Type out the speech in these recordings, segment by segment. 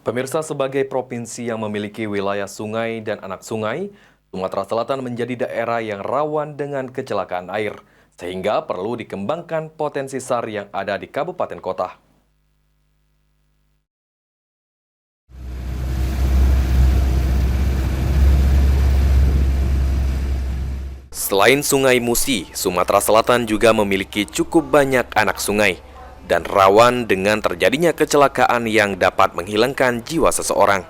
Pemirsa, sebagai provinsi yang memiliki wilayah sungai dan anak sungai, Sumatera Selatan menjadi daerah yang rawan dengan kecelakaan air, sehingga perlu dikembangkan potensi SAR yang ada di kabupaten kota. Selain Sungai Musi, Sumatera Selatan juga memiliki cukup banyak anak sungai dan rawan dengan terjadinya kecelakaan yang dapat menghilangkan jiwa seseorang.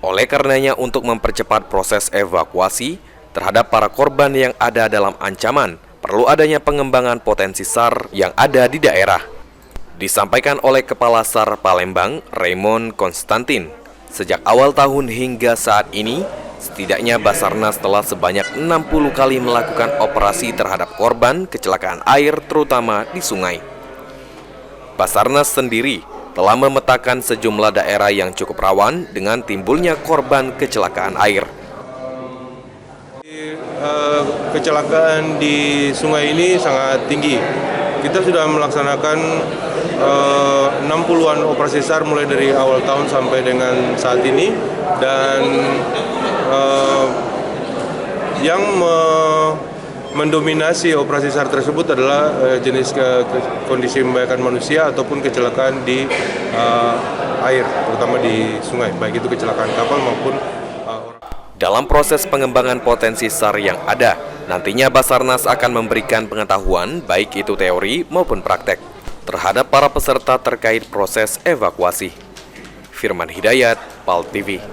Oleh karenanya, untuk mempercepat proses evakuasi terhadap para korban yang ada dalam ancaman, perlu adanya pengembangan potensi SAR yang ada di daerah. Disampaikan oleh Kepala SAR Palembang, Raymond Konstantin. Sejak awal tahun hingga saat ini, setidaknya Basarnas telah sebanyak 60 kali melakukan operasi terhadap korban kecelakaan air terutama di sungai. Basarnas sendiri telah memetakan sejumlah daerah yang cukup rawan dengan timbulnya korban kecelakaan air. Kecelakaan di sungai ini sangat tinggi. Kita sudah melaksanakan 60-an operasi SAR mulai dari awal tahun sampai dengan saat ini, dan yang mendominasi operasi SAR tersebut adalah jenis kondisi membahayakan manusia ataupun kecelakaan di air, terutama di sungai, baik itu kecelakaan kapal maupun orang. Dalam proses pengembangan potensi SAR yang ada, nantinya Basarnas akan memberikan pengetahuan baik itu teori maupun praktek terhadap para peserta terkait proses evakuasi. Firman Hidayat, PAL TV.